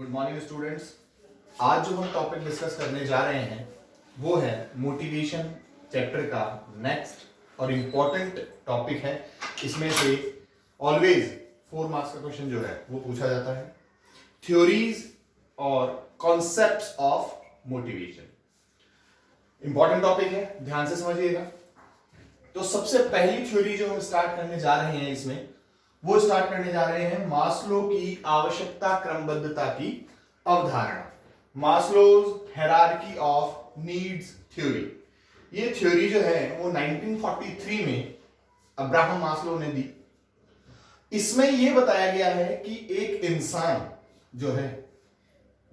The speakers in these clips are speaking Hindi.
Good morning students. आज जो हम टॉपिक डिस्कस करने जा रहे हैं वो है मोटिवेशन चैप्टर का नेक्स्ट और इम्पॉर्टेंट टॉपिक है। इसमें से ऑलवेज 4 मार्क्स का क्वेश्चन जो है वो पूछा जाता है, थ्योरीज और concepts of motivation. Important topic है, ध्यान से समझिएगा। तो सबसे पहली थ्योरी जो हम स्टार्ट करने जा रहे हैं इसमें वो स्टार्ट करने जा रहे हैं मास्लो की आवश्यकता क्रमबद्धता की अवधारणा, Maslow's hierarchy of needs theory. ये थ्योरी जो है वो 1943 में अब्राहम मास्लो ने दी। इसमें यह बताया गया है कि एक इंसान जो है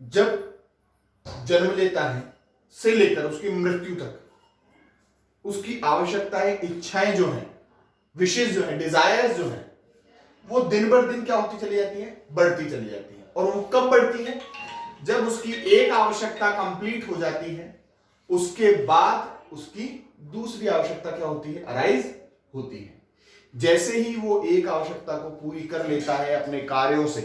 जब जन्म लेता है से लेकर उसकी मृत्यु तक उसकी आवश्यकताएं, इच्छाएं जो हैं, विशेष जो है, डिजायर्स जो हैं, वो दिन बर दिन क्या होती चली जाती है, बढ़ती चली जाती है। और वो कब बढ़ती है? जब उसकी एक आवश्यकता कंप्लीट हो जाती है, उसके बाद उसकी दूसरी आवश्यकता क्या होती है, अराइज होती है। जैसे ही वो एक आवश्यकता को पूरी कर लेता है अपने कार्यों से,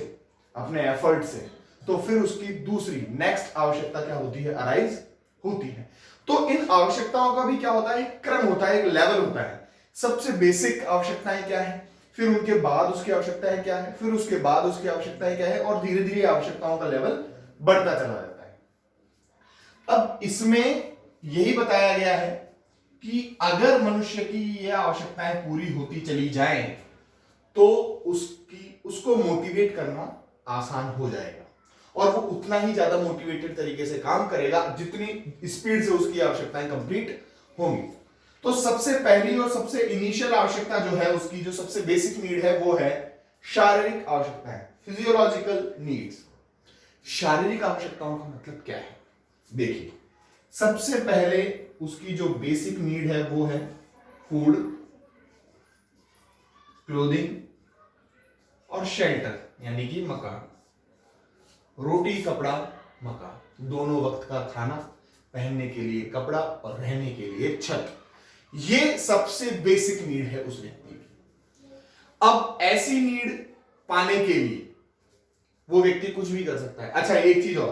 अपने एफर्ट से, तो फिर उसकी दूसरी नेक्स्ट आवश्यकता क्या होती है, अराइज होती है। तो इन आवश्यकताओं का भी क्या होता है, क्रम होता है, एक लेवल होता है। सबसे बेसिक आवश्यकताएं क्या है, फिर उनके बाद उसकी आवश्यकताएं क्या है, फिर उसके बाद उसकी आवश्यकताएं क्या है, और धीरे धीरे आवश्यकताओं का लेवल बढ़ता चला जाता है। अब इसमें यही बताया गया है कि अगर मनुष्य की यह आवश्यकताएं पूरी होती चली जाएं तो उसको मोटिवेट करना आसान हो जाएगा और वो उतना ही ज्यादा मोटिवेटेड तरीके से काम करेगा जितनी स्पीड से उसकी आवश्यकताएं कंप्लीट होंगी। तो सबसे पहली और सबसे इनिशियल आवश्यकता जो है उसकी, जो सबसे बेसिक नीड है वो है शारीरिक आवश्यकताएं, फिजियोलॉजिकल नीड्स। शारीरिक आवश्यकताओं का मतलब क्या है? देखिए, सबसे पहले उसकी जो बेसिक नीड है वो है फूड, क्लोथिंग और शेल्टर, यानी कि मकान। रोटी, कपड़ा, मकान, दोनों वक्त का खाना, पहनने के लिए कपड़ा और रहने के लिए छत। ये सबसे बेसिक नीड है उस व्यक्ति की। अब ऐसी नीड पाने के लिए वो व्यक्ति कुछ भी कर सकता है। अच्छा, एक चीज और,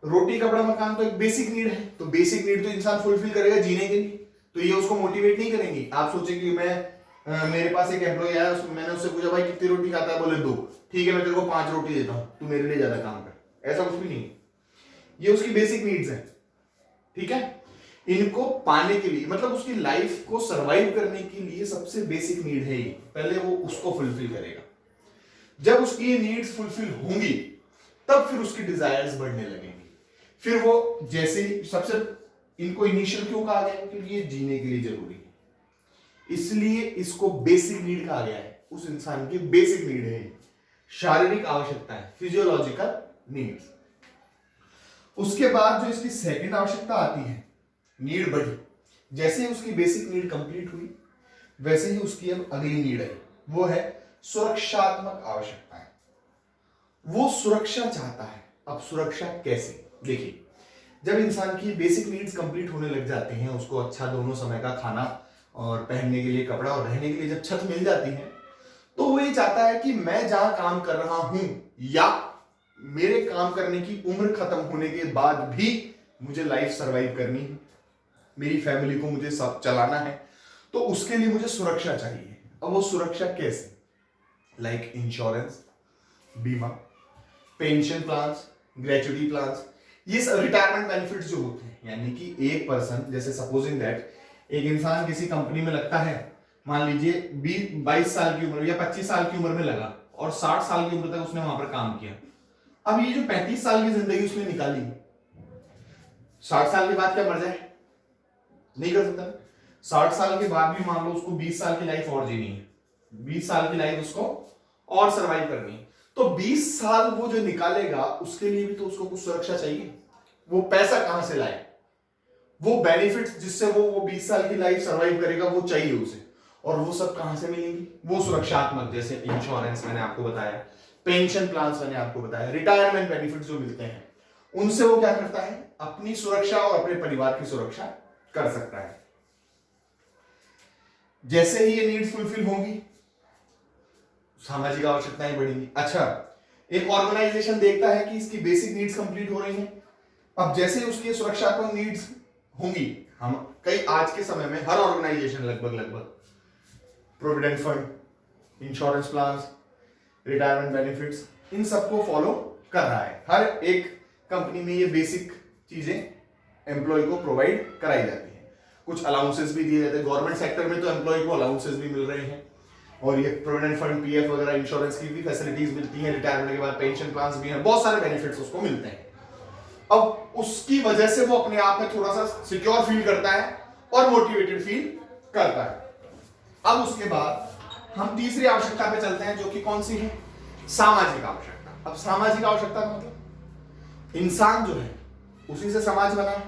रोटी, कपड़ा, मकान तो एक बेसिक नीड है, तो बेसिक नीड तो इंसान फुलफिल करेगा जीने के लिए, तो ये उसको मोटिवेट नहीं करेंगी। आप सोचें कि मेरे पास एक एम्प्लॉय आया, मैंने उससे पूछा भाई कितनी रोटी खाता है, बोले 2। ठीक है, मैं तेरे को 5 रोटी देता हूं, तू मेरे लिए ज्यादा काम कर। ऐसा कुछ भी नहीं, ये उसकी बेसिक नीड्स है। ठीक है, इनको पाने के लिए, मतलब उसकी लाइफ को सरवाइव करने के लिए सबसे बेसिक नीड है ये, पहले वो उसको फुलफिल करेगा। जब उसकी ये नीड्स फुलफिल होंगी तब फिर उसकी डिजायर्स बढ़ने लगेंगी। फिर वो जैसे ही सबसे, इनको इनिशियल क्यों कहा गया है, क्योंकि ये जीने के लिए जरूरी है, इसलिए इसको बेसिक नीड कहा गया है। उस इंसान की बेसिक नीड है शारीरिक आवश्यकताएं, फिजियोलॉजिकल नीड्स। उसके बाद जो इसकी सेकंड आवश्यकता आती है, नीड बढ़ी। जैसे ही उसकी बेसिक नीड कंप्लीट हुई वैसे ही उसकी अब अगली नीड है, वो है सुरक्षात्मक आवश्यकताएं। वो सुरक्षा चाहता है। अब सुरक्षा कैसे? देखिए, जब इंसान की बेसिक नीड्स कंप्लीट होने लग जाती हैं, उसको अच्छा दोनों समय का खाना और पहनने के लिए कपड़ा और रहने के लिए जब छत मिल जाती है, तो वो ये चाहता है कि मैं जहां काम कर रहा हूं या मेरे काम करने की उम्र खत्म होने के बाद भी मुझे लाइफ सरवाइव करनी है, मेरी फैमिली को मुझे सब चलाना है, तो उसके लिए मुझे सुरक्षा चाहिए। अब वो सुरक्षा कैसे? लाइक इंश्योरेंस, बीमा, पेंशन प्लान्स, ग्रेचुटी प्लान्स, ये सब रिटायरमेंट बेनिफिट्स जो होते हैं। यानी कि एक पर्सन, जैसे सपोजिंग दैट एक इंसान किसी कंपनी में लगता है, मान लीजिए 22 साल की उम्र या 25 साल की उम्र में लगा और 60 साल की उम्र तक उसने वहां पर काम किया। अब ये जो 35 साल की जिंदगी उसने निकाली, 60 साल के बाद क्या मर जाए? नहीं कर सकता। 60 साल के बाद भी मान लो उसको 20 साल की लाइफ और जीनी है, 20 साल की लाइफ उसको और सरवाइव करनी है, तो 20 साल वो जो निकालेगा उसके लिए भी तो उसको कुछ सुरक्षा चाहिए। वो पैसा कहां से लाए? वो बेनिफिट्स जिससे वो 20 साल की लाइफ सरवाइव करेगा वो चाहिए उसे, और वो सब कहां से मिलेंगी? वो सुरक्षात्मक, जैसे इंश्योरेंस मैंने आपको बताया, पेंशन प्लान्स मैंने आपको बताया, रिटायरमेंट बेनिफिट्स जो मिलते हैं, उनसे वो क्या करता है? अपनी सुरक्षा और अपने परिवार की सुरक्षा कर सकता है। जैसे ही ये नीड्स फुलफिल होंगी, सामाजिक आवश्यकताएं बढ़ेंगी। अच्छा, एक ऑर्गेनाइजेशन देखता है कि इसकी बेसिक नीड्स कंप्लीट हो रही हैं। अब जैसे उसकी सुरक्षात्मक नीड्स होंगी, हम कई आज के समय में हर ऑर्गेनाइजेशन लगभग provident fund, insurance plan, retirement benefits, इन सबको फॉलो कर रहा है। हर एक कंपनी में ये बेसिक चीजें एम्प्लॉय को प्रोवाइड कराई जाती है। कुछ अलाउंसेस भी दिए जाते हैं। गवर्नमेंट सेक्टर में तो एम्प्लॉय को अलाउंसेस भी मिल रहे हैं, और ये प्रोविडेंट फंड, पीएफ वगैरह, इंश्योरेंस की भी फैसिलिटीज मिलती हैं। रिटायरमेंट के बाद पेंशन प्लान्स भी हैं, बहुत सारे बेनिफिट्स उसको मिलते हैं। अब उसकी वजह से वो अपने आप में थोड़ा सा सिक्योर फील करता है और मोटिवेटेड फील करता है। अब उसके बाद हम तीसरी आवश्यकता पे चलते हैं, जो कि कौन सी है? सामाजिक आवश्यकता। अब सामाजिक आवश्यकता का मतलब इंसान जो है उसी से समाज बना है,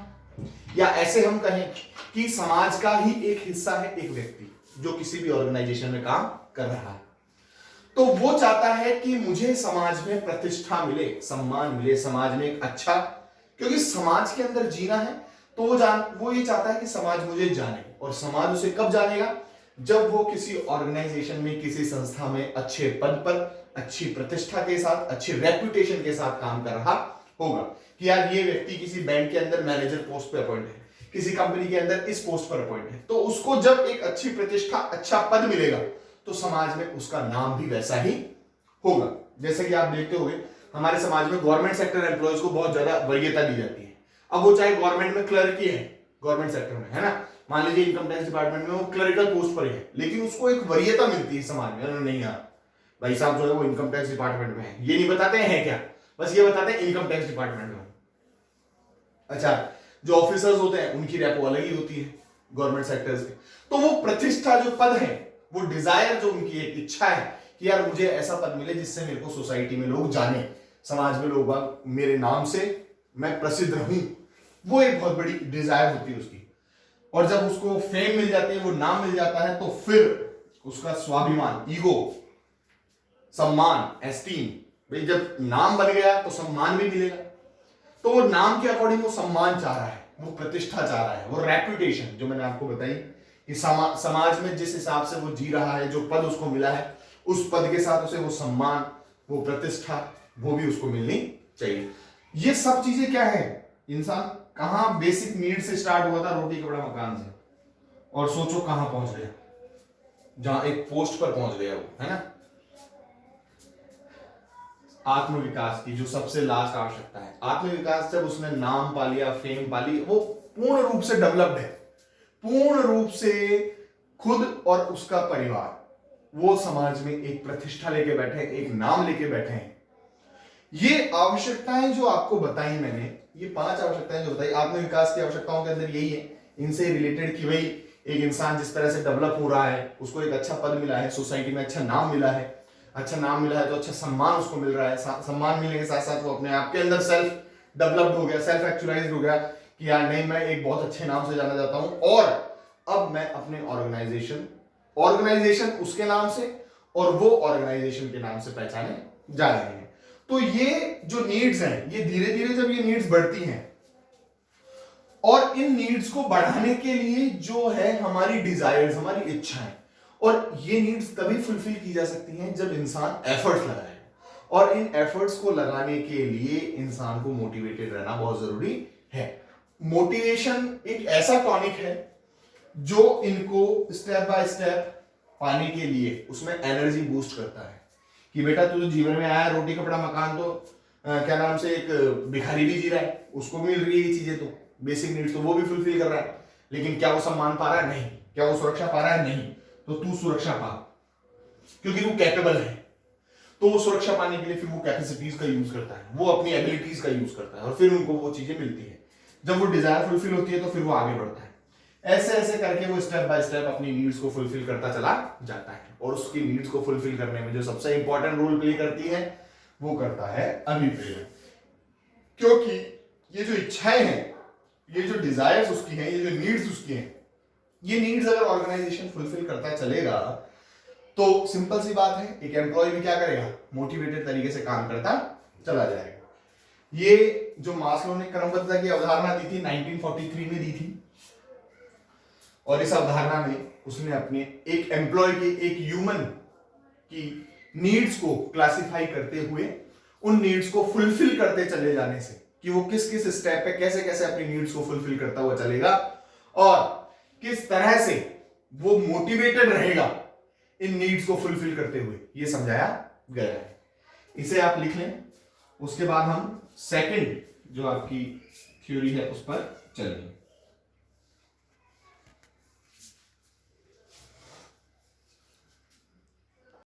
या ऐसे हम कहें कि समाज का ही एक हिस्सा है एक व्यक्ति जो किसी भी ऑर्गेनाइजेशन में काम कर रहा है। तो वो चाहता है कि मुझे समाज में प्रतिष्ठा मिले, सम्मान मिले, समाज में एक अच्छा, क्योंकि समाज के अंदर जीना है तो वो ये चाहता है कि समाज मुझे जाने। और समाज उसे कब जानेगा? जब वो किसी ऑर्गेनाइजेशन में, किसी संस्था में अच्छे पद पर, अच्छी प्रतिष्ठा के साथ, अच्छी रेपुटेशन के साथ काम कर रहा होगा कि यार ये व्यक्ति किसी बैंक के अंदर मैनेजर पोस्ट पे अपॉइंट है, किसी कंपनी के अंदर इस पोस्ट पर अपॉइंट है, तो उसको जब एक अच्छी प्रतिष्ठा, अच्छा पद मिलेगा तो समाज में उसका नाम भी वैसा ही होगा। जैसे कि आप देखते होंगे हमारे समाज में गवर्नमेंट सेक्टर एम्प्लॉयज को बहुत ज्यादा वरीयता दी जाती है। अब वो चाहे गवर्नमेंट में क्लर्क ही है, गवर्नमेंट सेक्टर में है ना, मान लीजिए इनकम टैक्स डिपार्टमेंट में वो क्लरिकल पोस्ट पर है, लेकिन उसको एक वरीयता मिलती है समाज में। नहीं यार भाई साहब जो है वो इनकम टैक्स डिपार्टमेंट में है, ये नहीं बताते हैं क्या, बस ये बताते हैं इनकम टैक्स डिपार्टमेंट में। अच्छा, जो ऑफिसर्स होते हैं उनकी रेपो अलग ही होती है गवर्नमेंट सेक्टर्स के। तो वो प्रतिष्ठा जो पद है, वो डिजायर जो उनकी एक इच्छा है कि यार मुझे ऐसा पद मिले जिससे मेरे को सोसाइटी में लोग जाने, समाज में लोग मेरे नाम से मैं प्रसिद्ध रहूं, वो एक बहुत बड़ी डिजायर होती है उसकी। और जब उसको फेम मिल जाती है, वो नाम मिल जाता है, तो फिर उसका स्वाभिमान, ईगो, सम्मान, एस्टीम, भाई जब नाम बन गया तो सम्मान भी मिलेगा। तो वो नाम के अकॉर्डिंग वो सम्मान चाह रहा है, वो प्रतिष्ठा चाह रहा है, वो रेपुटेशन जो मैंने आपको बताई कि समाज में जिस हिसाब से वो जी रहा है, जो पद उसको मिला है, उस पद के साथ उसे वो सम्मान, वो प्रतिष्ठा, वो भी उसको मिलनी चाहिए। ये सब चीजें क्या है? इंसान कहां बेसिक नीड से स्टार्ट हुआ था, रोटी कपड़ा मकान से, और सोचो कहां पहुंच गया, जहां एक पोस्ट पर पहुंच गया वो, है ना। आत्मविकास की जो सबसे लास्ट आवश्यकता है, आत्मविकास, जब उसने नाम पा लिया, फेम पा ली, वो पूर्ण रूप से डेवलप्ड है, पूर्ण रूप से खुद और उसका परिवार, वो समाज में एक प्रतिष्ठा लेके बैठे, एक नाम लेके बैठे हैं। ये आवश्यकताएं जो आपको बताई मैंने, ये 5 आवश्यकताएं जो बताई आत्मविकास की आवश्यकताओं के अंदर यही है, इनसे रिलेटेड कि भाई एक इंसान जिस तरह से डेवलप हो रहा है, उसको एक अच्छा पद मिला है, सोसाइटी में अच्छा नाम मिला है, अच्छा नाम मिला है तो अच्छा सम्मान उसको मिल रहा है, सम्मान मिलने के साथ साथ वो अपने आप के अंदर सेल्फ डेवलप्ड हो गया, सेल्फ एक्चुअलाइज्ड हो गया कि यार नहीं, मैं एक बहुत अच्छे नाम से जाना जाता हूं, और अब मैं अपने ऑर्गेनाइजेशन उसके नाम से और वो ऑर्गेनाइजेशन के नाम से पहचाने जा रहे हैं। तो ये जो नीड्स हैं, ये धीरे धीरे जब ये नीड्स बढ़ती हैं, और इन नीड्स को बढ़ाने के लिए जो है हमारी डिजायर्स, हमारी इच्छाएं, और ये नीड्स तभी फुलफिल की जा सकती हैं जब इंसान एफर्ट्स लगाए, और इन एफर्ट्स को लगाने के लिए इंसान को मोटिवेटेड रहना बहुत जरूरी है। मोटिवेशन एक ऐसा टॉनिक है जो इनको स्टेप बाय स्टेप पाने के लिए उसमें एनर्जी बूस्ट करता है कि बेटा तू जो जीवन में आया, रोटी कपड़ा मकान, तो क्या नाम से एक भिखारी भी जी रहा है, उसको भी मिल रही है ये चीजें, तो बेसिक नीड्स तो वो भी फुलफिल कर रहा है, लेकिन क्या वो सम्मान पा रहा है? नहीं। क्या वो सुरक्षा पा रहा है? नहीं। तो तू सुरक्षा पा, क्योंकि तू कैपेबल है, तो वो सुरक्षा पाने के लिए फिर वो कैपेसिटीज का यूज करता है, वो अपनी एबिलिटीज का यूज करता है, और फिर उनको वो चीजें मिलती है। जब वो डिजायर फुलफिल होती है तो फिर वो आगे बढ़ता है। ऐसे ऐसे करके वो स्टेप बाय स्टेप अपनी नीड्स को फुलफिल करता चला जाता है, और उसकी नीड्स को फुलफिल करने में जो सबसे इंपॉर्टेंट रोल प्ले करती है वो करता है अभिप्रेरण। क्योंकि ये जो इच्छाएं हैं, ये जो डिजायर्स उसकी हैं, ये जो नीड्स उसकी हैं, ये नीड्स अगर ऑर्गेनाइजेशन फुलफिल करता चलेगा तो सिंपल सी बात है, एक एम्प्लॉय भी क्या करेगा? मोटिवेटेड तरीके से काम करता चला जाएगा। ये जो मास्लो ने क्रमबद्धता की अवधारणा दी थी 1943 में दी थी, और इस अवधारणा में उसने अपने एक एम्प्लॉय की, एक ह्यूमन की नीड्स को क्लासिफाई करते हुए उन नीड्स को फुलफिल करते चले जाने से, कि वो किस किस स्टेप पे कैसे कैसे अपनी नीड्स को फुलफिल करता हुआ चलेगा और किस तरह से वो मोटिवेटेड रहेगा इन नीड्स को फुलफिल करते हुए, ये समझाया गया है। इसे आप लिख लें, उसके बाद हम सेकंड जो आपकी थ्योरी है उस पर चलेंगे।